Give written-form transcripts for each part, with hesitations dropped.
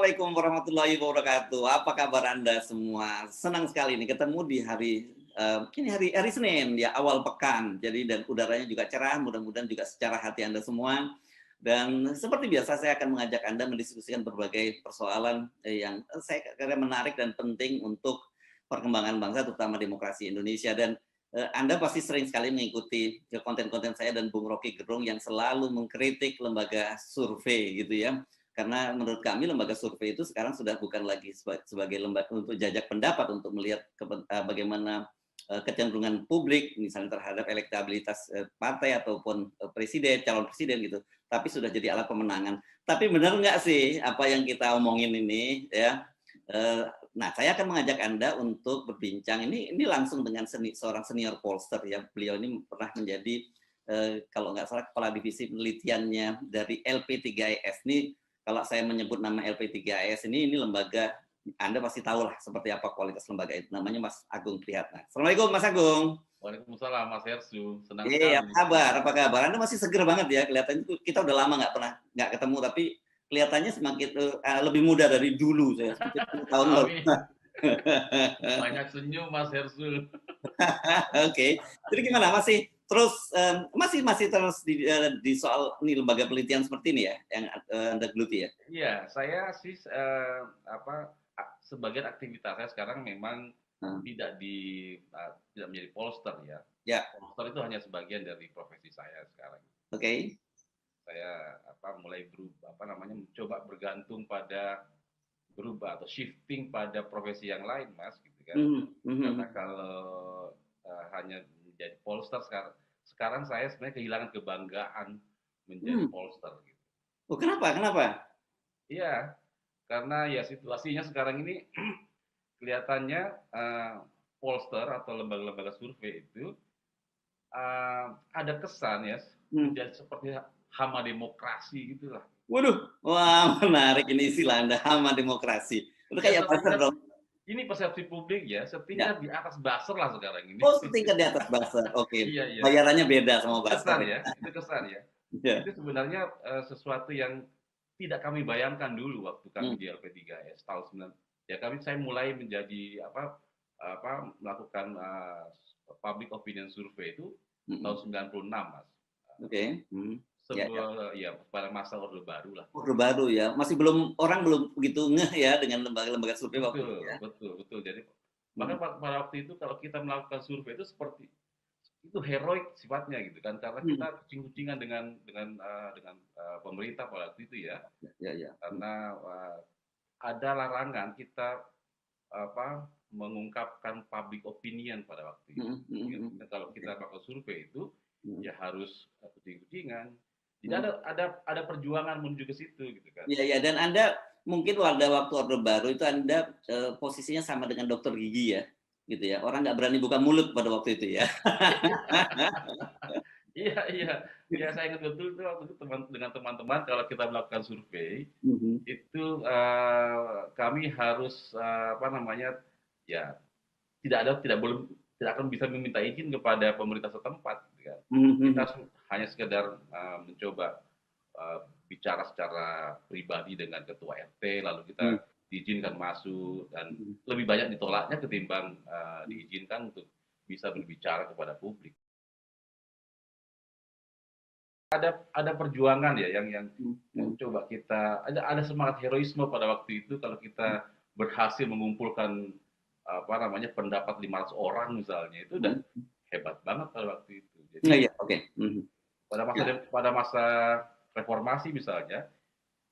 Assalamualaikum warahmatullahi wabarakatuh. Apa kabar Anda semua? Senang sekali nih ketemu di ini hari Senin ya, awal pekan. Jadi dan udaranya juga cerah, mudah-mudahan juga secara hati Anda semua. Dan seperti biasa saya akan mengajak Anda mendiskusikan berbagai persoalan yang saya kira menarik dan penting untuk perkembangan bangsa terutama demokrasi Indonesia. Dan Anda pasti sering sekali mengikuti konten-konten saya dan Bung Rocky Gerung yang selalu mengkritik lembaga survei gitu ya. Karena menurut kami lembaga survei itu sekarang sudah bukan lagi sebagai lembaga untuk jajak pendapat untuk melihat bagaimana kecenderungan publik misalnya terhadap elektabilitas partai ataupun presiden, calon presiden gitu, tapi sudah jadi alat pemenangan. Tapi benar nggak sih apa yang kita omongin ini ya? Nah, saya akan mengajak Anda untuk berbincang ini langsung dengan seorang senior pollster ya. Beliau ini pernah menjadi kalau nggak salah kepala divisi penelitiannya dari LP3IS. Ini kalau saya menyebut nama LP3IS ini lembaga, Anda pasti tahu lah seperti apa kualitas lembaga itu. Namanya Mas Agung Priyatna. Assalamualaikum Mas Agung. Waalaikumsalam Mas Hersu, senang Iya, sekali apa di sini. kabar? Apa kabar? Anda masih seger banget ya, kelihatannya kita udah lama nggak ketemu, tapi kelihatannya semakin lebih muda dari dulu saya, seperti 10 tahun lalu. Amin. Banyak senyum Mas Hersu. Oke, jadi gimana? Masih terus masih terus di soal ini lembaga penelitian seperti ini ya, yang Anda geluti ya? Iya, saya sih sebagian aktivitas saya sekarang memang Hmm. tidak menjadi pollster ya. Ya, Pollster itu hanya sebagian dari profesi saya sekarang. oke. Saya mulai mencoba bergantung pada berubah atau shifting pada profesi yang lain, Mas, gitu kan. Mhm, Karena mhm. kalau hanya menjadi pollster sekarang saya sebenarnya kehilangan kebanggaan menjadi Hmm. pollster gitu. Oh, kenapa? Kenapa? Iya, karena ya situasinya sekarang ini kelihatannya pollster atau lembaga-lembaga survei itu ada kesan ya Hmm. menjadi seperti hama demokrasi gitulah. Waduh, wah menarik ini istilah Anda, hama demokrasi. Itu Ya kayak buzzer dong. ini persepsi publik ya, Ya. setingkat di atas buzzer lah sekarang ini. Oh, setingkat di atas buzzer. Oke. Iya, iya. Bayarannya beda sama Itu buzzer kesan ya. ya, itu kesan ya. Ya. Itu sebenarnya sesuatu yang tidak kami bayangkan dulu waktu kami Hmm. di LP3S tahun 9. Ya saya mulai menjadi melakukan public opinion survey itu Hmm. tahun 96, Mas. Oke. Hmm. Ya, ya. Ya pada masa Orde Baru lah. Orde Baru ya. Orang belum begitu ngeh ya dengan lembaga-lembaga survei waktu itu Betul, ya. betul, betul. Jadi Hmm. bahkan pada waktu itu kalau kita melakukan survei itu seperti itu heroik sifatnya gitu kan, karena Hmm. kita kucing-kucingan dengan pemerintah pada waktu itu ya, Ya, ya. Hmm. karena ada larangan kita mengungkapkan public opinion pada waktu itu. Hmm. Hmm. Hmm. Jadi kalau Oke. kita melakukan survei itu Hmm. ya harus kucing-kucingan. Jadi Hmm. ada perjuangan menuju ke situ gitu kan. Iya, iya. Dan Anda mungkin waktu Orde Baru itu Anda posisinya sama dengan dokter gigi ya, gitu ya. Orang nggak berani buka mulut pada waktu itu ya. Iya, iya. Ya saya ingat betul itu waktu itu dengan teman-teman kalau kita melakukan survei, Mhm. itu kami harus ya tidak akan bisa meminta izin kepada pemerintah setempat gitu kan. Kita Mhm. hanya sekedar mencoba bicara secara pribadi dengan ketua RT, lalu Mhm. kita diizinkan masuk dan Mhm. lebih banyak ditolaknya ketimbang diizinkan untuk bisa berbicara kepada publik. Ada perjuangan ya yang Mhm. coba kita ada semangat heroisme pada waktu itu kalau kita berhasil mengumpulkan pendapat 500 orang misalnya itu udah Mhm. hebat banget pada waktu itu. Iya, Jadi iya, oke. Mhm. Ya. pada masa reformasi misalnya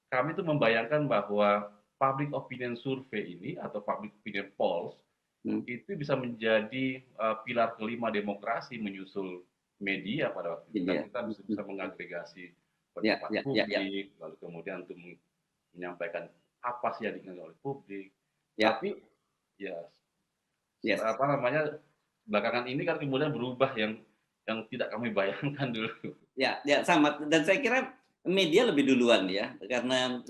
kami tuh membayangkan bahwa public opinion survey ini atau public opinion polls Mhm. itu bisa menjadi pilar kelima demokrasi menyusul media pada waktu itu kan Iya. kita bisa Mhm. mengagregasi Ya, pendapat ya, ya, ya. publik lalu kemudian untuk menyampaikan apa sih yang diinginkan oleh publik Ya. tapi ya Yes. belakangan ini kan kemudian berubah yang tidak kami bayangkan dulu. Ya, ya sama dan saya kira media lebih duluan ya karena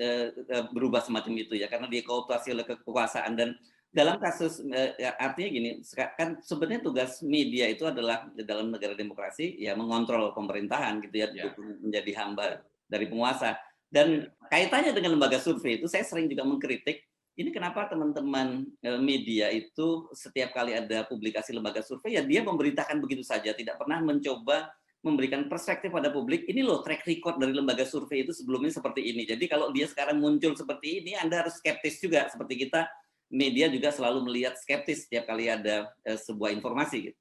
berubah semacam itu ya karena dikooptasi oleh kekuasaan dan dalam kasus ya, artinya gini kan sebenarnya tugas media itu adalah dalam negara demokrasi ya mengontrol pemerintahan gitu ya Ya, menjadi hamba betul. dari penguasa. Dan kaitannya dengan lembaga survei itu saya sering juga mengkritik, ini kenapa teman-teman media itu setiap kali ada publikasi lembaga survei ya dia memberitakan begitu saja, tidak pernah mencoba memberikan perspektif pada publik, ini loh track record dari lembaga survei itu sebelumnya seperti ini. Jadi kalau dia sekarang muncul seperti ini, Anda harus skeptis juga. Seperti kita, media juga selalu melihat skeptis setiap kali ada sebuah informasi. Gitu.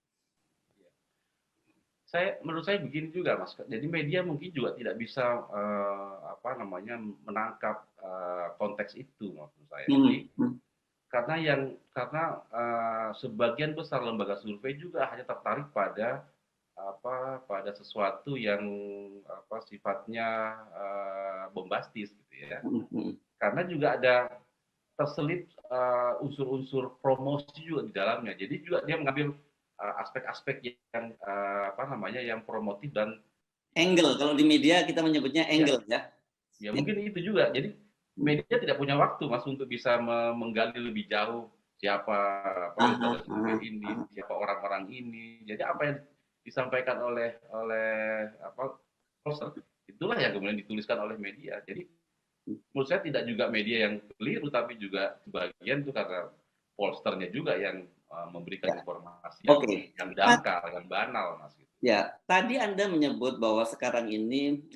Menurut saya begini juga, Mas. Jadi media mungkin juga tidak bisa menangkap konteks itu, maksud saya. Jadi karena sebagian besar lembaga survei juga hanya tertarik pada sesuatu yang sifatnya bombastis, gitu ya. Karena juga ada terselip unsur-unsur promosi juga di dalamnya. Jadi juga dia mengambil aspek-aspek yang yang promotif dan angle. Kalau di media kita menyebutnya angle ya. Ya mungkin itu juga. Jadi media tidak punya waktu, Mas, untuk bisa menggali lebih jauh siapa lembaga survei ini, siapa orang-orang ini. Jadi apa yang disampaikan oleh poster itulah yang kemudian dituliskan oleh media. Jadi menurut saya tidak juga media yang keliru, tapi juga sebagian itu karena posternya juga yang memberikan informasi yang dangkal, yang banal, Mas. Ya, tadi Anda menyebut bahwa sekarang ini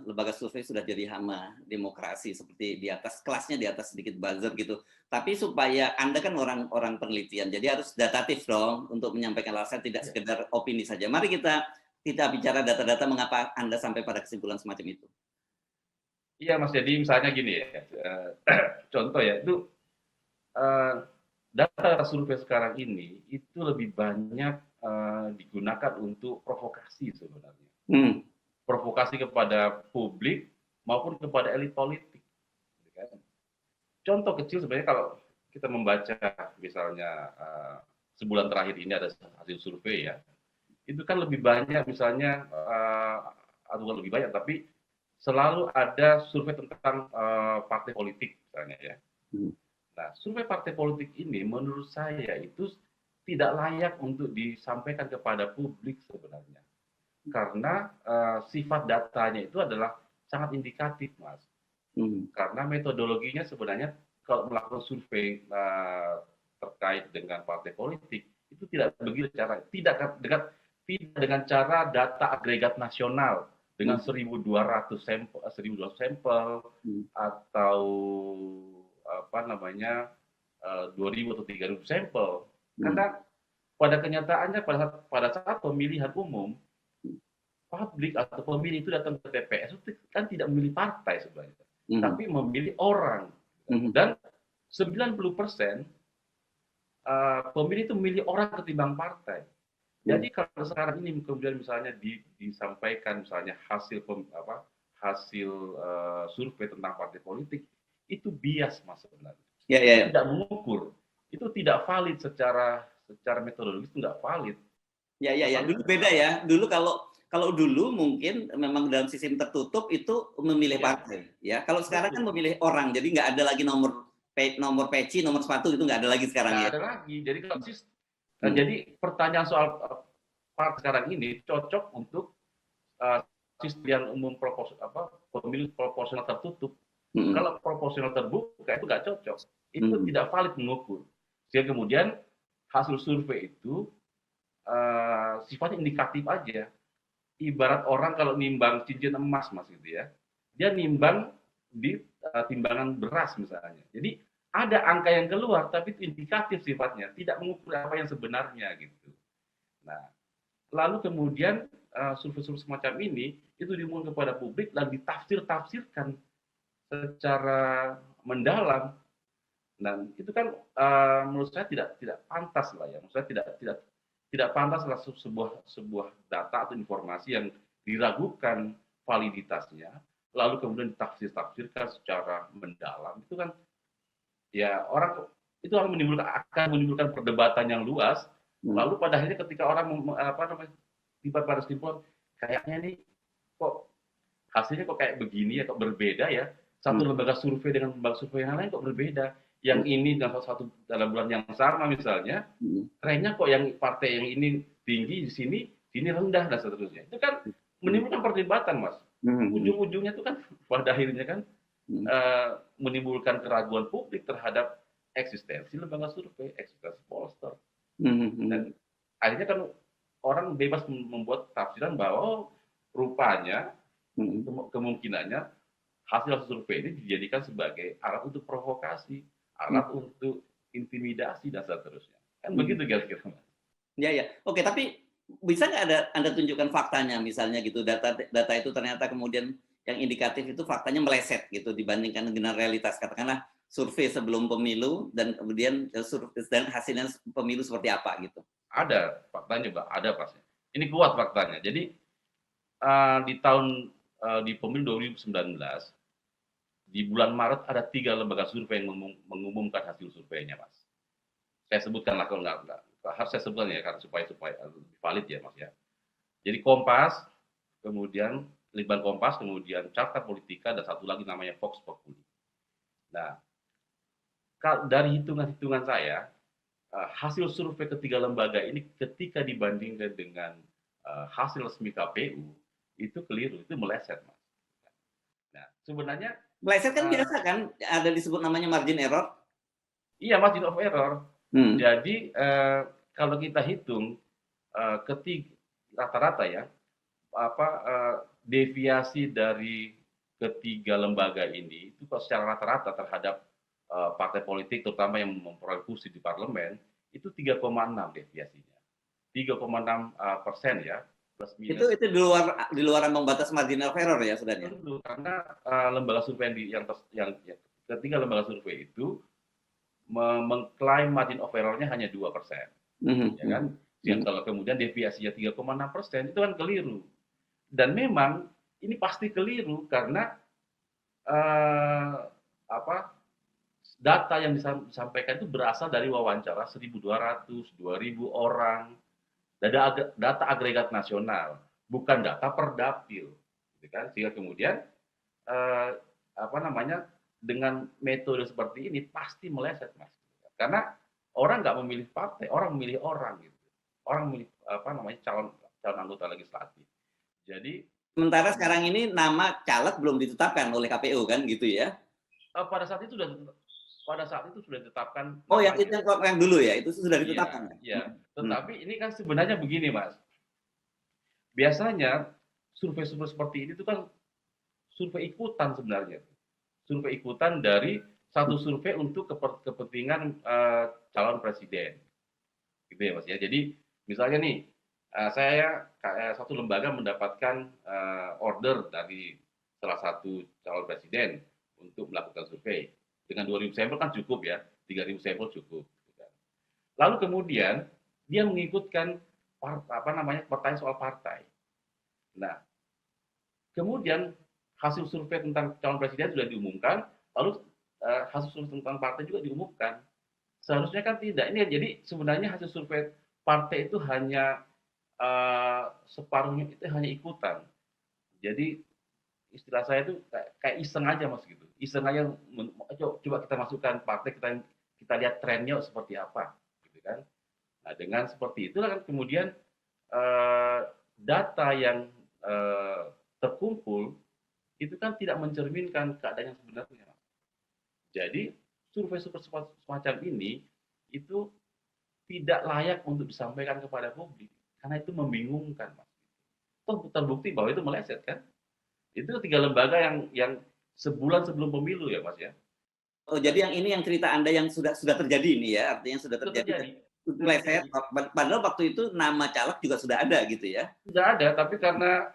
lembaga survei sudah jadi hama demokrasi, seperti di atas kelasnya, di atas sedikit buzzer gitu. Tapi supaya Anda kan orang penelitian, jadi harus datatif dong untuk menyampaikan alasan, tidak sekedar opini saja. Mari kita bicara data-data mengapa Anda sampai pada kesimpulan semacam itu. Iya, Mas. Jadi misalnya gini ya, contoh ya, itu data survei sekarang ini itu lebih banyak digunakan untuk provokasi sebenarnya. Provokasi kepada publik maupun kepada elit politik. Contoh kecil sebenarnya kalau kita membaca misalnya sebulan terakhir ini ada hasil survei ya, itu kan lebih banyak misalnya, bukan lebih banyak, tapi selalu ada survei tentang partai politik misalnya ya. Nah, survei partai politik ini menurut saya itu tidak layak untuk disampaikan kepada publik sebenarnya. Karena sifat datanya itu adalah sangat indikatif, Mas. Karena metodologinya sebenarnya kalau melakukan survei terkait dengan partai politik itu tidak begitu cara, tidak dengan cara data agregat nasional dengan 1.200 sampel atau 2.000 atau 3.000 sampel. Karena pada kenyataannya pada saat pemilihan umum, publik atau pemilih itu datang ke TPS itu kan tidak memilih partai sebenarnya, tapi memilih orang. Dan 90% pemilih itu memilih orang ketimbang partai. Jadi kalau sekarang ini kemudian misalnya disampaikan misalnya hasil survei tentang partai politik, itu bias, Mas, sebenarnya. Tidak mengukur, itu tidak valid secara metodologis, itu nggak valid. Ya. Dulu beda ya. Dulu kalau dulu mungkin memang dalam sistem tertutup itu memilih partai. Ya. Kalau sekarang kan memilih orang, jadi nggak ada lagi nomor peci, nomor sepatu itu nggak ada lagi sekarang ya. Nggak ada lagi. Jadi kalau jadi pertanyaan soal part sekarang ini cocok untuk sistem yang umum pemilu proporsional tertutup. Kalau proporsional terbuka itu nggak cocok. Itu tidak valid mengukur. Sehingga kemudian hasil survei itu sifatnya indikatif aja. Ibarat orang kalau nimbang cincin emas, Mas, gitu ya. Dia nimbang di timbangan beras misalnya. Jadi ada angka yang keluar, tapi itu indikatif sifatnya, tidak mengukur apa yang sebenarnya gitu. Nah, lalu kemudian survei-survei semacam ini itu diumumkan kepada publik dan ditafsir-tafsirkan secara mendalam. Dan itu kan menurut saya tidak pantas lah ya. Menurut saya tidak pantas lah sebuah data atau informasi yang diragukan validitasnya, lalu kemudian ditafsir-tafsirkan secara mendalam. Itu kan ya itu akan menimbulkan perdebatan yang luas. Lalu pada akhirnya ketika orang pada kesimpulan kayaknya nih kok hasilnya kok kayak begini ya, kok berbeda ya. Satu lembaga survei dengan lembaga survei yang lain kok berbeda. Yang ini dalam bulan yang sama misalnya, trennya kok yang partai yang ini tinggi di sini rendah dan seterusnya. Itu kan menimbulkan perdebatan, Mas. ujung-ujungnya itu kan pada akhirnya kan menimbulkan keraguan publik terhadap eksistensi lembaga survei, eksistensi pollster. Dan akhirnya kan orang bebas membuat tafsiran bahwa rupanya kemungkinannya hasil survei ini dijadikan sebagai alat untuk provokasi, alat untuk intimidasi dan seterusnya. Kan begitu kira-kira. Ya, ya. Oke, tapi bisa nggak Anda tunjukkan faktanya misalnya gitu, data itu ternyata kemudian yang indikatif itu faktanya meleset gitu dibandingkan dengan realitas, katakanlah survei sebelum pemilu dan kemudian dan hasilnya pemilu seperti apa gitu. Ada faktanya, Mbak, ada pasti. Ini kuat faktanya. Jadi di pemilu 2019 di bulan Maret ada 3 lembaga survei yang mengumumkan hasil surveinya, Mas. Saya sebutkanlah kalau nggak harus saya sebutkan ya, karena supaya lebih valid ya, Mas ya. Jadi Kompas, kemudian Litbang Kompas, kemudian Carta Politika, dan satu lagi namanya Vox Populi. Nah, dari hitungan-hitungan saya, hasil survei ketiga lembaga ini ketika dibandingkan dengan hasil resmi KPU, itu keliru, itu meleset, Mas. Nah, sebenarnya meleset kan biasa kan, ada disebut namanya margin error. Iya, margin of error. Jadi kalau kita hitung rata-rata ya, deviasi dari ketiga lembaga ini itu secara rata-rata terhadap partai politik, terutama yang memperoleh kursi di parlemen, itu 3,6 deviasinya. 3,6% ya. Plus minus. Itu di luar ambang batas margin of error ya sebenarnya. Tentu, karena lembaga survei yang ketiga lembaga survei itu mengklaim margin of error-nya hanya 2%. Ya kan? Kalau kemudian deviasinya 3,6% itu kan keliru. Dan memang ini pasti keliru karena data yang disampaikan itu berasal dari wawancara 1.200, 2.000 orang. Data agregat nasional, bukan data per dapil, gitu kan? Sehingga kemudian dengan metode seperti ini pasti meleset, Mas. Karena orang nggak memilih partai, orang memilih orang gitu. Orang memilih calon anggota legislatif. Jadi sementara sekarang ini nama caleg belum ditetapkan oleh KPU kan gitu ya? Pada saat itu sudah ditetapkan. Oh, yang itu yang dulu ya, itu sudah ditetapkan. Iya. Tetapi ini kan sebenarnya begini, Mas. Biasanya survei-survei seperti ini itu kan survei ikutan sebenarnya. Survei ikutan dari satu survei untuk kepentingan calon presiden. Gitu ya, Mas ya. Jadi misalnya nih, saya satu lembaga mendapatkan order dari salah satu calon presiden untuk melakukan survei. Dengan 2.000 sampel kan cukup ya, 3.000 sampel cukup. Lalu kemudian dia mengikutkan pertanyaan soal partai. Nah, kemudian hasil survei tentang calon presiden sudah diumumkan, lalu hasil survei tentang partai juga diumumkan. Seharusnya kan tidak. Ini jadi sebenarnya hasil survei partai itu hanya separuhnya itu hanya ikutan. Jadi istilah saya itu kayak iseng aja, Mas, gitu. Iseng aja, coba kita masukkan partai, kita lihat trennya seperti apa, gitu kan. Nah, dengan seperti itu kan kemudian data yang terkumpul itu kan tidak mencerminkan keadaan yang sebenarnya. Jadi survei semacam ini itu tidak layak untuk disampaikan kepada publik karena itu membingungkan, Mas. Toh terbukti bahwa itu meleset kan? Itu 3 lembaga yang sebulan sebelum pemilu ya, Mas ya. Oh, jadi yang cerita Anda yang sudah terjadi ini ya, artinya sudah terjadi. Meleset, padahal waktu itu nama caleg juga sudah ada gitu ya? Sudah ada, tapi karena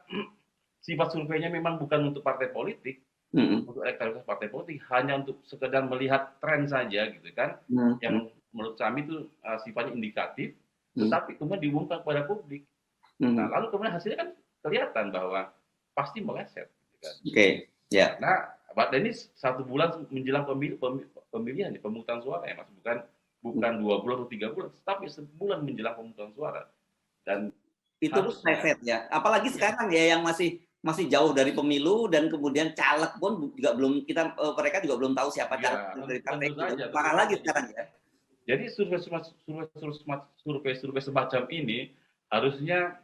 sifat surveinya memang bukan untuk partai politik, untuk elektabilitas partai politik, hanya untuk sekedar melihat tren saja gitu kan, yang menurut kami itu sifatnya indikatif, tetapi kemudian diumumkan kepada publik. Nah, lalu kemudian hasilnya kan kelihatan bahwa pasti meleset. Gitu kan. Oke, ya. Nah, ini 1 bulan menjelang pemilihan, pemungutan suara ya, Mas, bukan 2 bulan atau 3 bulan, tapi sebulan menjelang pemungutan suara. Dan itu meleset ya. Apalagi sekarang ya yang masih jauh dari pemilu dan kemudian caleg pun juga mereka juga belum tahu siapa caleg dari partai itu. Parah lagi sekarang ya. Jadi survei semacam ini harusnya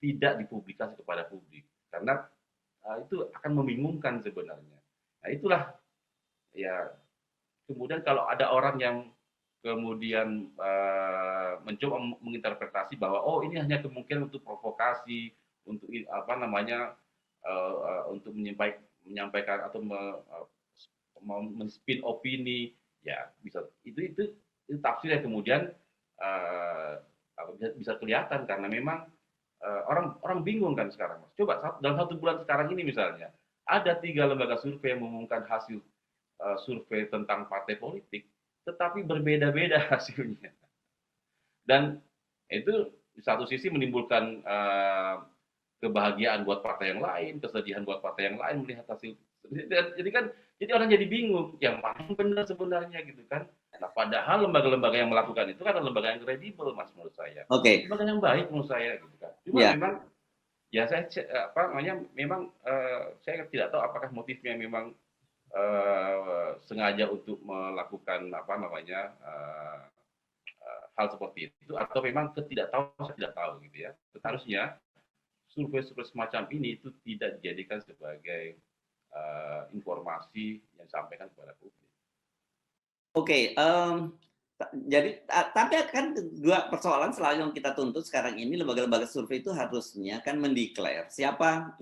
tidak dipublikasi kepada publik. karena itu akan membingungkan sebenarnya. Nah itulah ya, kemudian kalau ada orang yang kemudian mencoba menginterpretasi bahwa oh ini hanya kemungkinan untuk provokasi, untuk apa namanya, untuk menyampaikan atau men-spin opini, ya bisa itu tafsir yang kemudian bisa kelihatan karena memang orang bingung kan sekarang, Mas. Coba dalam 1 bulan sekarang ini misalnya ada 3 lembaga survei yang mengumumkan hasil survei tentang partai politik, tetapi berbeda-beda hasilnya. Dan itu di satu sisi menimbulkan kebahagiaan buat partai yang lain, kesedihan buat partai yang lain melihat hasil. Jadi orang jadi bingung, yang mana yang benar sebenarnya gitu kan. Nah, padahal lembaga-lembaga yang melakukan itu kan adalah lembaga yang kredibel, Mas, menurut saya. Oke. Lembaga yang baik menurut saya gitu kan. Cuma memang ya saya memang saya tidak tahu apakah motifnya memang sengaja untuk melakukan hal seperti itu atau memang ketidaktahuan, saya tidak tahu gitu ya. Seharusnya survei-survei semacam ini itu tidak dijadikan sebagai informasi yang disampaikan kepada publik. Oke, jadi tapi kan dua persoalan selalu yang kita tuntut sekarang ini, lembaga-lembaga survei itu harusnya kan mendeklar siapa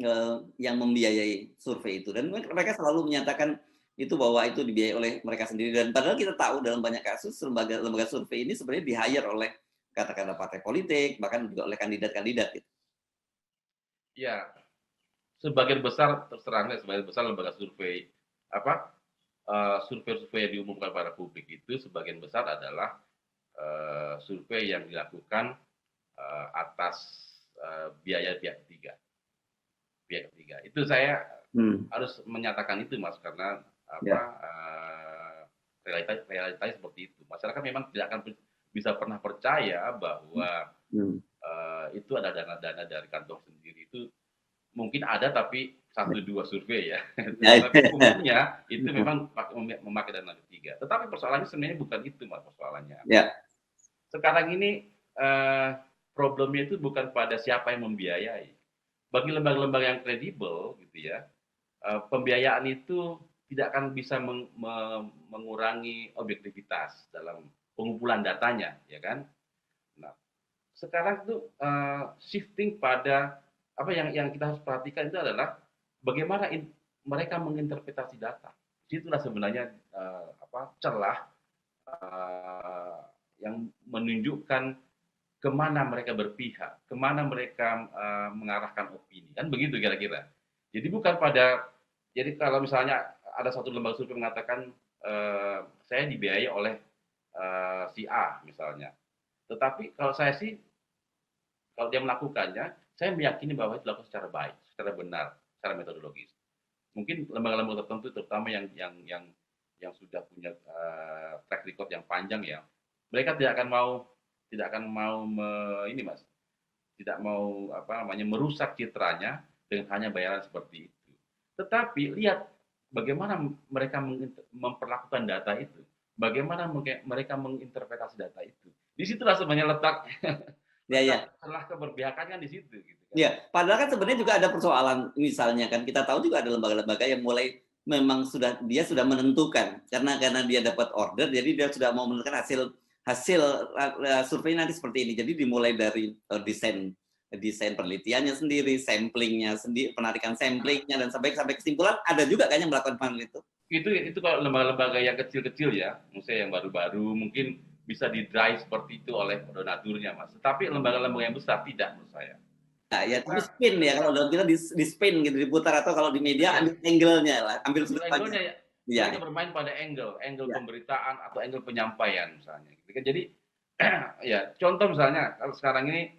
yang membiayai survei itu, dan mereka selalu menyatakan itu bahwa itu dibiayai oleh mereka sendiri, dan padahal kita tahu dalam banyak kasus lembaga survei ini sebenarnya di-hire oleh katakanlah partai politik, bahkan juga oleh kandidat-kandidat gitu. Ya, sebagian besar lembaga survei survei yang diumumkan pada publik itu sebagian besar adalah survei yang dilakukan atas biaya pihak ketiga. Itu saya harus menyatakan itu, Mas, karena realitasnya seperti itu. Masyarakat memang tidak akan bisa pernah percaya bahwa itu ada dana-dana dari kantong sendiri. Itu mungkin ada, tapi 1-2 survei ya. Tapi umumnya itu memang memakai dana ketiga. Tetapi persoalannya sebenarnya bukan itu, Mas, persoalannya. Sekarang ini problemnya itu bukan pada siapa yang membiayai. Bagi lembaga-lembaga yang kredibel gitu ya, pembiayaan itu tidak akan bisa mengurangi objektivitas dalam pengumpulan datanya, ya kan? Nah, sekarang itu shifting pada apa yang kita harus perhatikan itu adalah bagaimana mereka menginterpretasi data. Itulah sebenarnya celah yang menunjukkan kemana mereka berpihak, kemana mereka mengarahkan opini, kan begitu kira-kira. Jadi kalau misalnya ada satu lembaga survei mengatakan saya dibiayai oleh si A misalnya, tetapi kalau saya sih, kalau dia melakukannya, saya meyakini bahwa itu dilakukan secara baik, secara benar, secara metodologis. Mungkin lembaga-lembaga tertentu, terutama yang sudah punya track record yang panjang ya, mereka tidak akan mau merusak citranya dengan hanya bayaran seperti itu. Tetapi lihat bagaimana mereka memperlakukan data itu, bagaimana mereka menginterpretasi data itu. Disitulah sebenarnya letak celah keberpihakan kan di situ. Gitu kan. Ya, padahal kan sebenarnya juga ada persoalan, misalnya kan kita tahu juga ada lembaga-lembaga yang mulai memang sudah menentukan karena dia dapat order, jadi dia sudah mau menentukan hasil survei nanti seperti ini. Jadi dimulai dari desain penelitiannya sendiri, samplingnya sendiri, penarikan samplingnya, dan sampai kesimpulan. Ada juga kan yang melakukan panel itu. Itu kalau lembaga-lembaga yang kecil-kecil ya, misalnya yang baru-baru mungkin bisa di-drive seperti itu oleh donaturnya, Mas. Tapi lembaga-lembaga yang besar tidak, menurut saya. Nah, ya tapi spin ya, kalau dalam kita di spin gitu, diputar, atau kalau di media ambil angle-nya lah, ambil sudut pandang. Ya. Mereka bermain pada angle pemberitaan atau angle penyampaian misalnya. Jadi ya contoh misalnya kalau sekarang ini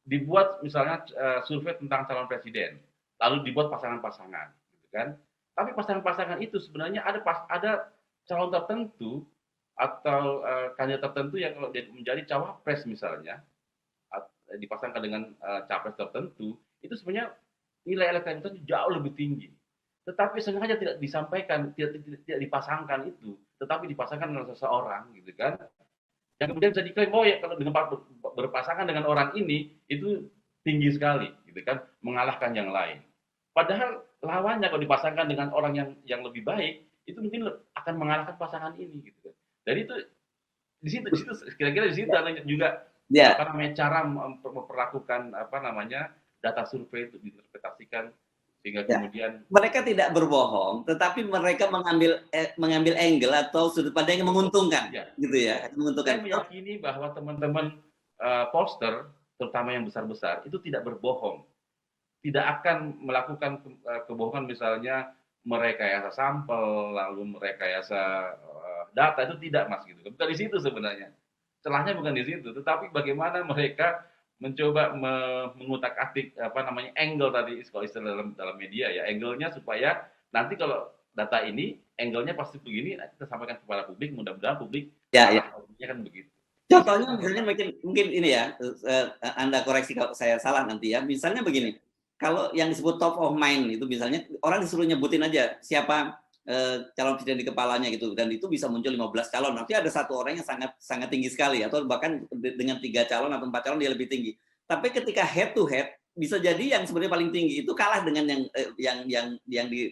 dibuat misalnya survei tentang calon presiden, lalu dibuat pasangan-pasangan, gitu kan? Tapi pasangan-pasangan itu sebenarnya ada calon tertentu atau kandidat tertentu yang kalau dia menjadi cawapres misalnya, dipasangkan dengan capres tertentu, itu sebenarnya nilai elektabilitasnya jauh lebih tinggi. Tetapi sengaja tidak disampaikan, tidak dipasangkan itu, tetapi dipasangkan dengan seseorang, gitu kan? Yang kemudian bisa diklaim, oh ya kalau dengan berpasangan dengan orang ini itu tinggi sekali, gitu gitu kan, mengalahkan yang lain. Padahal lawannya kalau dipasangkan dengan orang yang lebih baik, itu mungkin akan mengalahkan pasangan ini gitu kan. Jadi itu di situ kira-kira di situ Ya, juga ya. apa namanya cara memperlakukan apa namanya data survei itu diinterpretasikan sehingga Ya. kemudian Mereka tidak berbohong, tetapi mereka mengambil angle atau sudut pandang yang menguntungkan, ya, gitu ya. ya, Saya menguntungkan. meyakini bahwa teman-teman pollster terutama yang besar-besar itu tidak berbohong, tidak akan melakukan kebohongan misalnya merekayasa sampel lalu merekayasa data itu tidak mas gitu. Bukan di situ sebenarnya. Celahnya bukan di situ, tetapi bagaimana mereka mencoba mengutak-atik apa namanya angle tadi kalau istilah dalam media ya angle-nya supaya nanti kalau data ini angle-nya pasti begini kita sampaikan kepada publik mudah-mudahan publik Ya, ya. arah opininya kan begitu. Contohnya misalnya mungkin ini ya, Anda koreksi kalau saya salah nanti ya. Misalnya begini, kalau yang disebut top of mind itu misalnya orang disuruh nyebutin aja siapa calon presiden di kepalanya gitu dan itu bisa muncul 15 calon. Nanti ada satu orang yang sangat sangat tinggi sekali atau bahkan dengan 3 calon atau 4 calon dia lebih tinggi. Tapi ketika head to head bisa jadi yang sebenarnya paling tinggi itu kalah dengan yang di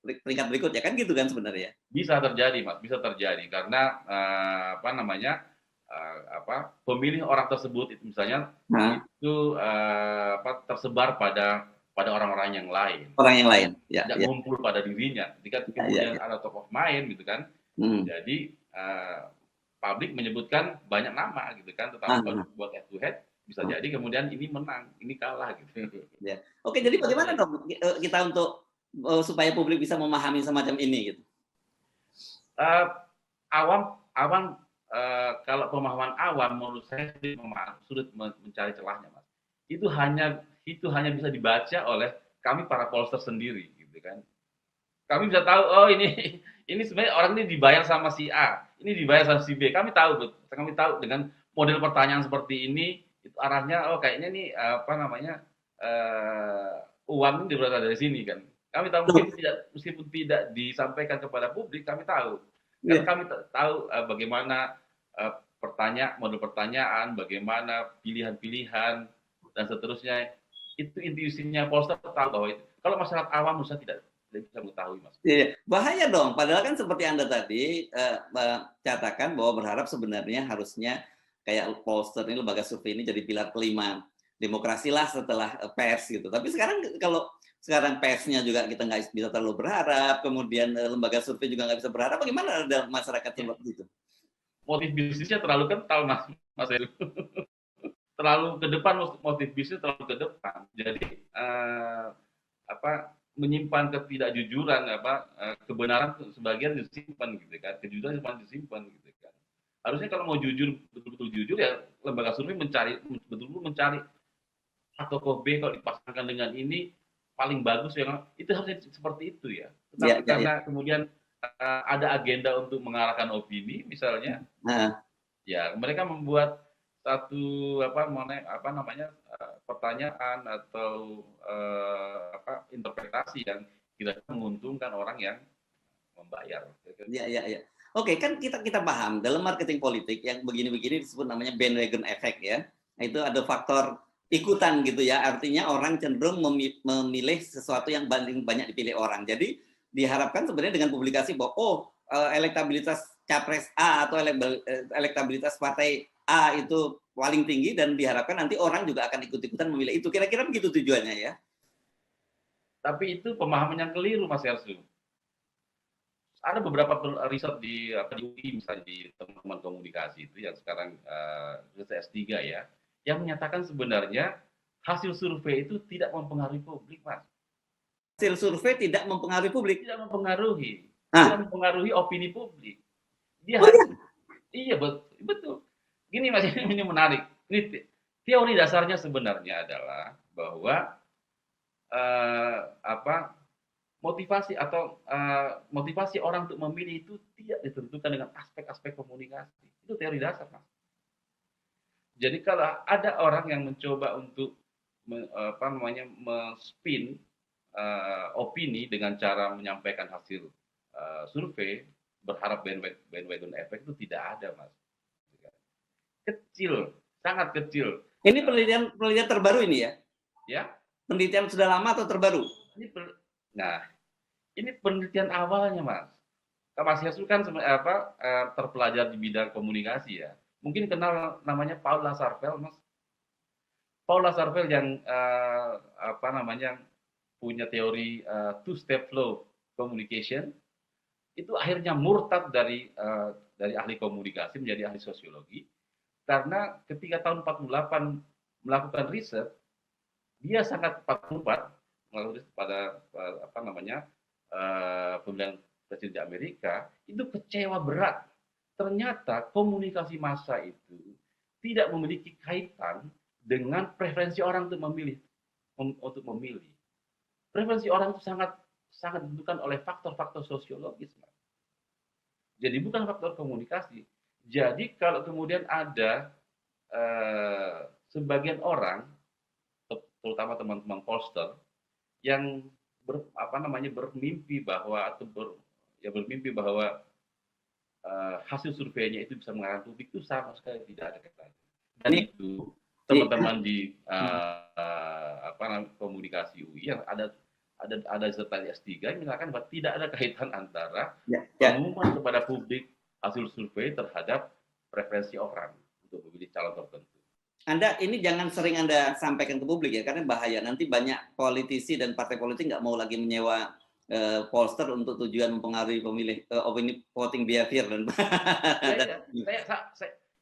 peringkat berikutnya kan gitu kan sebenarnya. Bisa terjadi mas, bisa terjadi karena apa namanya pemilih orang tersebut itu misalnya Nah, itu tersebar pada orang-orang yang lain, orang yang lain. Ya, tidak ya, ngumpul pada dirinya. Ketika ya, ya, kemudian ya. ada top of mind gitu kan, Hmm. jadi publik menyebutkan banyak nama gitu kan, Ah, tetapi kalau ah, buat head to head bisa ah. jadi kemudian ini menang, ini kalah gitu. Ya. Oke, Itu jadi bisa bagaimana terjadi. dong kita untuk supaya publik bisa memahami semacam ini gitu? Uh, awam kalau pemahaman awam menurut saya sulit mencari celahnya mas. Itu hanya bisa dibaca oleh kami para pollster sendiri gitu kan. Kami bisa tahu oh ini ini sebenarnya orang ini dibayar sama si A, ini dibayar sama si B. Kami tahu dengan model pertanyaan seperti ini itu arahnya oh kayaknya nih apa namanya uang ini berasal dari sini kan. Kami tahu meskipun tidak disampaikan kepada publik, kami tahu. Karena Ya, kami tahu bagaimana model pertanyaan, bagaimana pilihan-pilihan dan seterusnya. Itu intuisinya Polster tahu bahwa itu. Kalau masyarakat awam saya tidak bisa mengetahui mas. ya. Bahaya dong. Padahal kan seperti Anda tadi katakan bahwa berharap sebenarnya harusnya kayak Polster ini lembaga survei ini jadi pilar kelima demokrasi lah setelah pers gitu. Tapi kalau sekarang persnya juga kita nggak bisa terlalu berharap, kemudian lembaga survei juga nggak bisa berharap. Bagaimana ada masyarakat Ya. seperti itu? Motif bisnisnya terlalu kental mas Heru. Terlalu ke depan motif bisnis terlalu ke depan. Jadi menyimpan ketidakjujuran kebenaran sebagian disimpan gitu kan, kejujuran disimpan gitu kan. Harusnya kalau mau jujur betul-betul jujur ya lembaga survei betul-betul mencari A tokoh B kalau dipasangkan dengan ini paling bagus yang itu harusnya seperti itu ya. Ya, Tetapi ya, ya. karena kemudian ada agenda untuk mengarahkan opini misalnya, Nah, ya mereka membuat satu namanya pertanyaan atau interpretasi yang tidak menguntungkan orang yang membayar. ya, ya, ya. Oke, kan kita paham dalam marketing politik yang begini-begini disebut namanya bandwagon effect ya. Itu ada faktor ikutan gitu ya. Artinya orang cenderung memilih sesuatu yang paling banyak dipilih orang. Jadi diharapkan sebenarnya dengan publikasi bahwa elektabilitas capres A atau elektabilitas partai A itu paling tinggi dan diharapkan nanti orang juga akan ikut-ikutan memilih itu. Kira-kira begitu tujuannya ya. Tapi itu pemahaman yang keliru Mas Yarsu. Ada beberapa riset di UI misalnya di teman-teman komunikasi itu yang sekarang S3 ya, yang menyatakan sebenarnya hasil survei itu tidak mempengaruhi publik, Mas. Hasil survei tidak mempengaruhi publik. Tidak mempengaruhi. Nah, Tidak mempengaruhi opini publik. Dia oh iya. iya betul. Gini Mas, ini menarik. Ini teori dasarnya sebenarnya adalah bahwa motivasi orang untuk memilih itu tidak ditentukan dengan aspek-aspek komunikasi. Itu teori dasar, Mas. Jadi kalau ada orang yang mencoba untuk men-spin opini dengan cara menyampaikan hasil survei, berharap bandwagon effect itu tidak ada, Mas. Kecil, sangat kecil. Ini penelitian terbaru ini ya? Ya, Penelitian sudah lama atau terbaru? Nah, ini penelitian awalnya, Mas. Mas Yasir kan terpelajar di bidang komunikasi ya. Mungkin kenal namanya Paul Lazarsfeld, Mas. Paul Lazarsfeld yang punya teori two-step flow communication, itu akhirnya murtad dari ahli komunikasi menjadi ahli sosiologi, karena ketika tahun 48 melakukan riset, dia sangat 44 melakukan pada pemilihan presiden di Amerika, itu kecewa berat. Ternyata komunikasi massa itu tidak memiliki kaitan dengan preferensi orang untuk memilih. Preferensi orang itu sangat ditentukan oleh faktor-faktor sosiologis. Jadi bukan faktor komunikasi. Jadi kalau kemudian ada sebagian orang, terutama teman-teman pollster, yang bermimpi bahwa bermimpi bahwa hasil surveinya itu bisa mengarahkan publik, itu sama sekali tidak ada kaitannya. Dan itu teman-teman di komunikasi UI yang ada serta S3 menyatakan bahwa tidak ada kaitan antara pengumuman kepada publik hasil survei terhadap preferensi orang untuk memilih calon tertentu. Anda ini jangan sering Anda sampaikan ke publik ya, karena bahaya. Nanti banyak politisi dan partai politik nggak mau lagi menyewa pollster untuk tujuan mempengaruhi pemilih opini voting behavior dan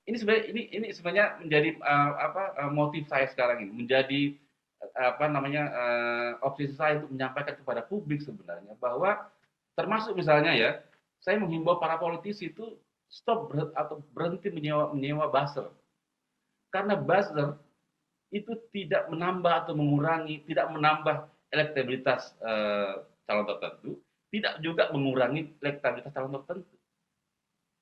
ini sebenarnya menjadi motif saya sekarang ini, menjadi obsesi saya untuk menyampaikan kepada publik sebenarnya bahwa termasuk misalnya ya, saya menghimbau para politisi itu stop atau berhenti menyewa buzzer. Karena buzzer itu tidak menambah atau mengurangi, tidak menambah elektabilitas calon tertentu, tidak juga mengurangi elektabilitas calon tertentu.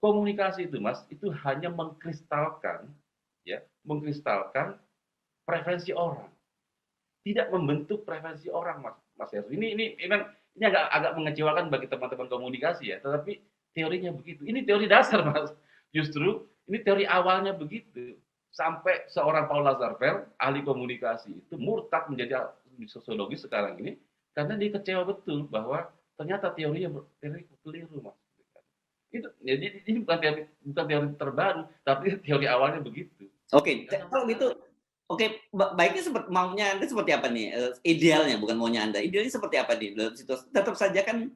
Komunikasi itu, Mas, itu hanya mengkristalkan preferensi orang, tidak membentuk preferensi orang, Mas Heru. Ini memang agak mengecewakan bagi teman-teman komunikasi ya, tetapi teorinya begitu. Ini teori dasar, Mas. Justru ini teori awalnya begitu. Sampai seorang Paul Lazarsfeld, ahli komunikasi itu murtad menjadi sosiologis sekarang ini karena dia kecewa betul bahwa ternyata teorinya keliru, Mas. Itu jadi ini bukan teori terbaru, tapi teori awalnya begitu. Oke, kalau gitu, baiknya maunya Anda seperti apa nih? Idealnya, bukan maunya Anda. Idealnya seperti apa nih? Tetap saja kan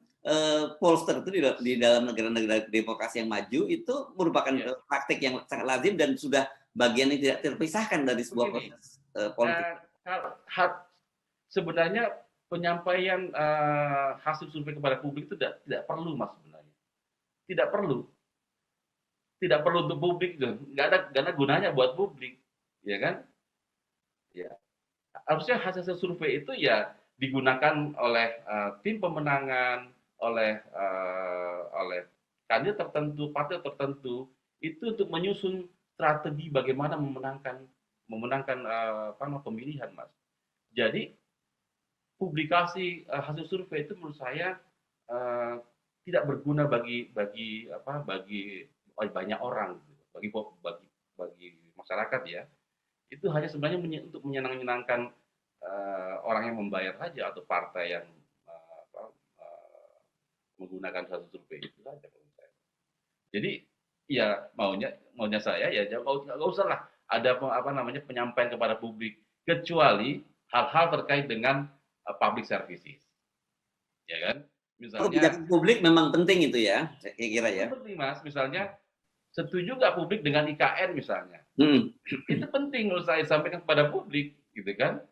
pollster itu di dalam negara-negara demokrasi yang maju itu merupakan praktik yang sangat lazim dan sudah bagian yang tidak terpisahkan dari sebuah proses politik. Sebenarnya penyampaian hasil survei kepada publik itu tidak perlu, Mas, sebenarnya. Tidak perlu untuk publik, nggak ada gunanya buat publik, ya kan? Ya, harusnya hasil survei itu ya digunakan oleh tim pemenangan, oleh kandidat tertentu, partai tertentu, itu untuk menyusun strategi bagaimana memenangkan pemilihan, Mas. Jadi publikasi hasil survei itu menurut saya tidak berguna bagi banyak orang, bagi masyarakat ya. Itu hanya sebenarnya untuk menyenangkan orang yang membayar saja atau partai yang menggunakan hasil survei itu saja menurut saya. Jadi ya maunya saya ya nggak usah lah ada penyampaian kepada publik, kecuali hal-hal terkait dengan public services, ya kan? Misalnya kebijakan publik memang penting itu ya, saya kira ya. Itu penting, Mas. Misalnya setuju nggak publik dengan IKN misalnya? Itu penting menurut saya sampaikan kepada publik, gitu kan?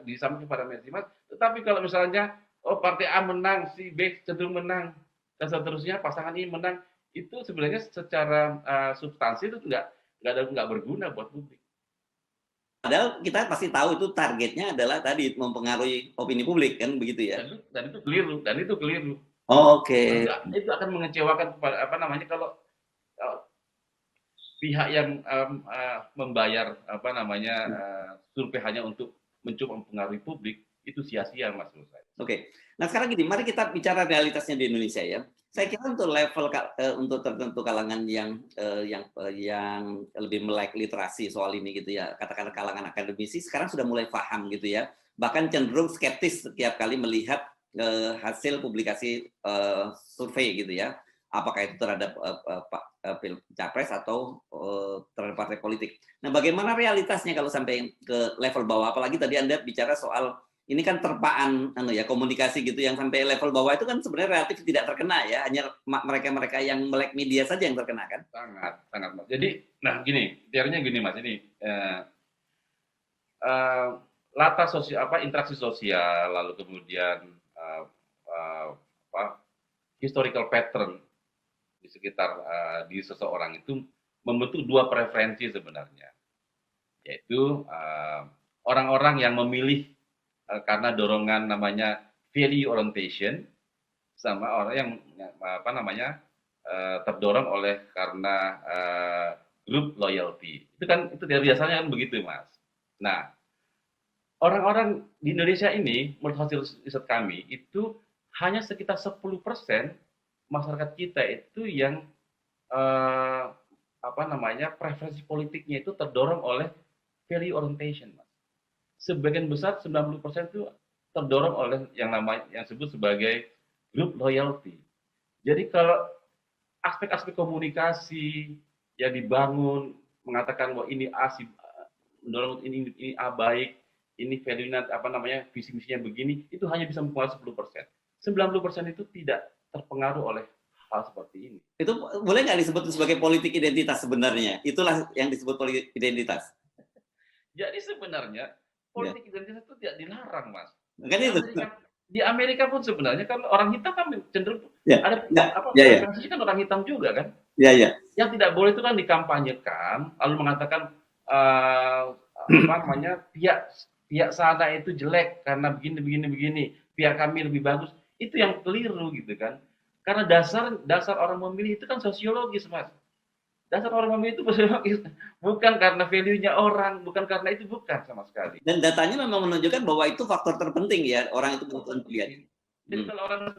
Disampaikan kepada Mas. Tetapi kalau misalnya partai A menang, si B cenderung menang, dan seterusnya pasangan ini menang, itu sebenarnya secara substansi itu nggak berguna buat publik. Padahal kita pasti tahu itu targetnya adalah tadi mempengaruhi opini publik, kan begitu ya? Dan itu keliru. Oke. Itu akan mengecewakan kalau pihak yang membayar survei hanya untuk mencoba mempengaruhi publik, itu sia-sia Mas menurut saya. Oke. Nah sekarang gini, mari kita bicara realitasnya di Indonesia ya. Saya kira untuk level untuk tertentu kalangan yang lebih melek literasi soal ini gitu ya, katakanlah kalangan akademisi sekarang sudah mulai paham gitu ya. Bahkan cenderung skeptis setiap kali melihat hasil publikasi survei gitu ya. Apakah itu terhadap capres atau terhadap partai politik. Nah, bagaimana realitasnya kalau sampai ke level bawah? Apalagi tadi Anda bicara soal ini kan terpaan komunikasi gitu yang sampai level bawah itu kan sebenarnya relatif tidak terkena ya, hanya mereka-mereka yang melek media saja yang terkena kan? Sangat Mas. Jadi nah gini, teorinya gini Mas, ini latar sosial interaksi sosial, lalu kemudian historical pattern di sekitar di seseorang itu membentuk dua preferensi sebenarnya, yaitu orang-orang yang memilih karena dorongan namanya value orientation, sama orang yang terdorong oleh karena group loyalty. Itu biasanya kan begitu Mas. Nah, orang-orang di Indonesia ini menurut hasil riset kami itu hanya sekitar 10% masyarakat kita itu yang preferensi politiknya itu terdorong oleh value orientation Mas. Sebagian besar 90% itu terdorong oleh yang disebut sebagai group loyalty. Jadi kalau aspek-aspek komunikasi yang dibangun mengatakan bahwa ini A mendorong ini A baik, ini value-nya visi misinya begini, itu hanya bisa mempengaruhi 10%. 90% itu tidak terpengaruh oleh hal seperti ini. Itu boleh nggak disebut sebagai politik identitas sebenarnya? Itulah yang disebut politik identitas. Jadi sebenarnya politik identitas itu tidak dilarang, Mas. Kan itu. Di Amerika pun sebenarnya kan orang hitam kan cenderung preferensinya kan orang hitam juga kan. Iya. Yang tidak boleh itu kan dikampanyekan, lalu mengatakan pihak sana itu jelek karena begini, pihak kami lebih bagus. Itu yang keliru gitu kan. Karena dasar orang memilih itu kan sosiologis, Mas. Dasar orang memilih itu sosiologis, bukan karena value-nya orang, bukan karena itu, bukan sama sekali. Dan datanya memang menunjukkan bahwa itu faktor terpenting ya, orang itu menentukan pilihan. Jadi kalau orang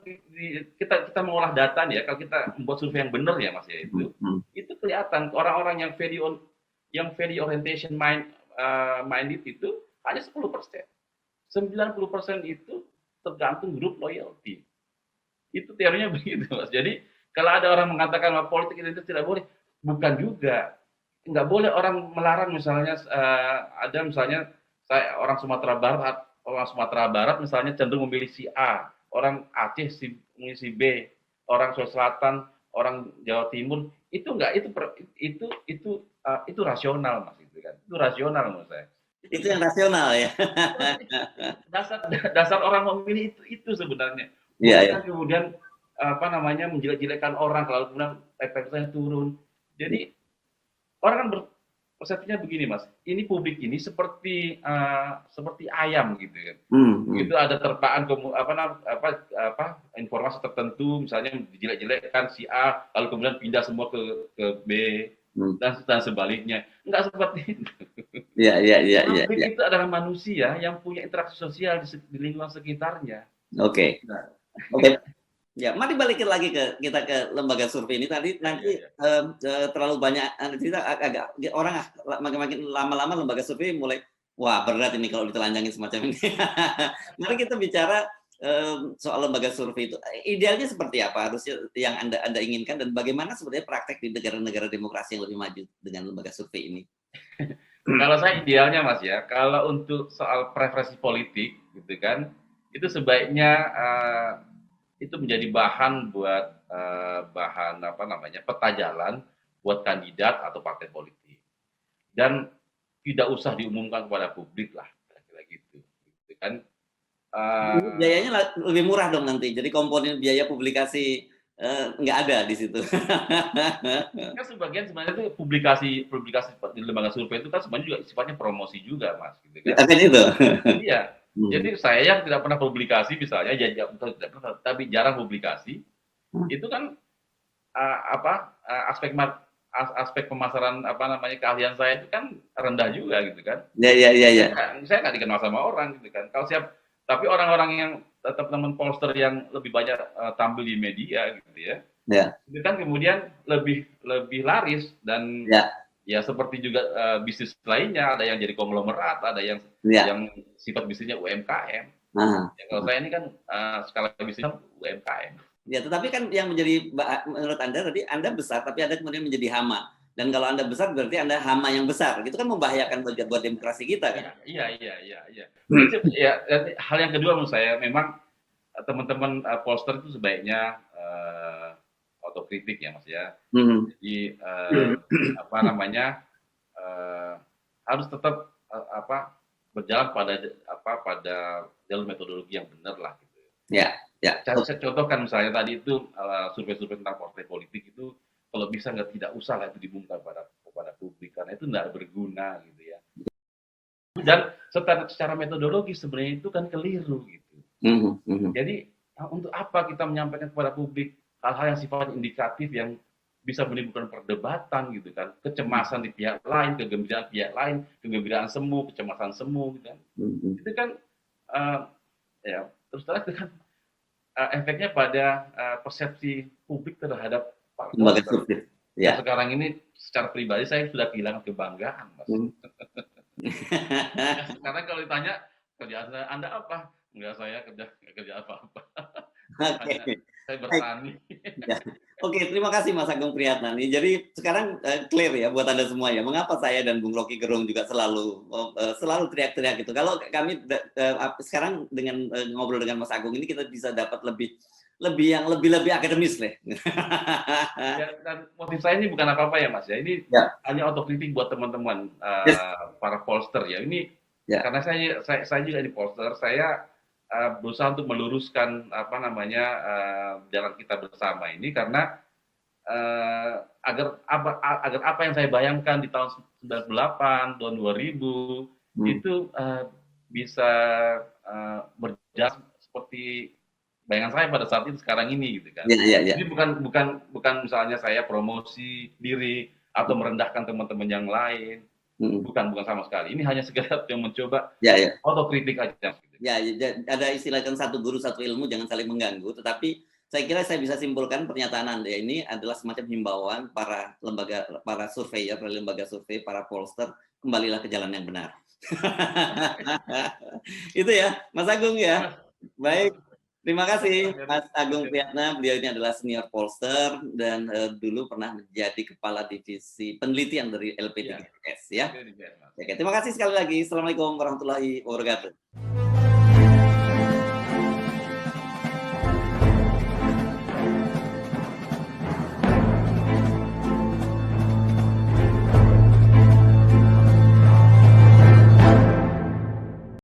kita mengolah data nih ya, kalau kita membuat survei yang benar ya Mas ya itu kelihatan orang-orang yang value orientation minded itu hanya 10%. 90% itu tergantung grup loyalty. Itu teorinya begitu Mas. Jadi kalau ada orang mengatakan bahwa politik identitas tidak boleh, bukan juga. Nggak boleh orang melarang misalnya ada misalnya orang Sumatera Barat misalnya cenderung memilih si A, orang Aceh memilih si B, orang Sulawesi Selatan, orang Jawa Timur, itu enggak, itu rasional Mas itu kan. Itu rasional menurut saya. Itu yang rasional ya. dasar orang memilih itu sebenarnya. Iya. Kemudian menjelek-jelekkan orang kalau kemudian preferensinya turun. Jadi orang kan persepsinya begini Mas, ini publik ini seperti ayam gitu kan. Itu ada terpaan informasi tertentu, misalnya dijelek-jelekkan si A, lalu kemudian pindah semua ke B dan sebaliknya. Enggak seperti itu. Iya. Publik itu adalah manusia yang punya interaksi sosial di lingkungan sekitarnya. Oke. Oke. Ya, mari balikin lagi kita ke lembaga survei ini tadi. Nanti terlalu banyak cerita, agak orang makin lama-lama lembaga survei mulai wah berat ini kalau ditelanjangin semacam ini. Mari kita bicara soal lembaga survei itu. Idealnya seperti apa harusnya yang Anda inginkan, dan bagaimana sebenarnya praktek di negara-negara demokrasi yang lebih maju dengan lembaga survei ini? Kalau saya idealnya Mas ya, kalau untuk soal preferensi politik gitu kan, itu sebaiknya itu menjadi bahan buat peta jalan buat kandidat atau partai politik, dan tidak usah diumumkan kepada publik lah, kira-kira gitu kan. Biayanya lebih murah dong nanti, jadi komponen biaya publikasi nggak ada di situ. Kan sebagian sebenarnya itu publikasi di lembaga survei itu kan sebenarnya juga sifatnya promosi juga Mas, gitu kan. Itu. Iya. Jadi saya yang tidak pernah publikasi misalnya, tapi jarang publikasi, itu kan aspek pemasaran keahlian saya itu kan rendah juga gitu kan. Iya. Saya nggak dikenal sama orang gitu kan. Tapi orang-orang yang teman-teman pollster yang lebih banyak tampil di media gitu ya, itu kan kemudian lebih laris dan ya seperti juga bisnis lainnya, ada yang jadi konglomerat, ada yang sifat bisnisnya UMKM. Ya, kalau saya ini kan skala bisnisnya UMKM. Ya, tetapi kan yang menjadi, menurut Anda tadi Anda besar, tapi Anda kemudian menjadi hama. Dan kalau Anda besar berarti Anda hama yang besar. Itu kan membahayakan buat demokrasi kita kan? Iya. Ya, hal yang kedua menurut saya memang teman-teman pollster itu sebaiknya otokritik ya Mas ya. Jadi apa namanya harus tetap berjalan pada jalur metodologi yang benar lah gitu. Ya. Saya contohkan misalnya tadi itu survei-survei tentang partai politik itu kalau bisa tidak usah lah itu dibuka kepada publik karena itu tidak berguna gitu ya. Dan secara metodologi sebenarnya itu kan keliru gitu. Jadi untuk apa kita menyampaikan kepada publik hal-hal yang sifatnya indikatif yang bisa menimbulkan perdebatan gitu kan, kecemasan di pihak lain, kegembiraan pihak lain, kegembiraan semu, kecemasan semu gitu kan. Itu kan ya terus terang itu kan efeknya pada persepsi publik terhadap partai. Ya. Sekarang ini secara pribadi saya sudah kehilangan kebanggaan, Mas. Karena kalau ditanya kerjaan Anda apa? Enggak, saya kerja apa-apa. Saya bertani. Oke, terima kasih Mas Agung Priyatna. Jadi sekarang clear ya buat Anda semua ya. Mengapa saya dan Bung Rocky Gerung juga selalu teriak-teriak gitu. Kalau kami sekarang dengan ngobrol dengan Mas Agung ini kita bisa dapat lebih akademis deh. Ya, dan motif saya ini bukan apa-apa ya Mas ya. Ini hanya otokritik buat teman-teman para pollster ya. Ini karena saya juga di pollster, saya berusaha untuk meluruskan jalan kita bersama ini karena agar apa yang saya bayangkan di tahun 98, tahun 2000 itu bisa berjalan seperti bayangan saya pada saat itu sekarang ini gitu kan. Jadi bukan misalnya saya promosi diri atau merendahkan teman-teman yang lain. Bukan sama sekali. Ini hanya sekedar yang mencoba otokritik aja. Ya, ada istilah kan satu guru satu ilmu, jangan saling mengganggu. Tetapi saya kira saya bisa simpulkan pernyataan Anda ini adalah semacam himbauan para surveyor, para lembaga survei, para pollster, kembalilah ke jalan yang benar. Itu ya, Mas Agung ya. Baik. Terima kasih Mas Agung Priyatna, beliau ini adalah senior pollster dan dulu pernah menjadi kepala divisi penelitian dari LP3S ya. Oke, terima kasih sekali lagi. Assalamualaikum warahmatullahi wabarakatuh.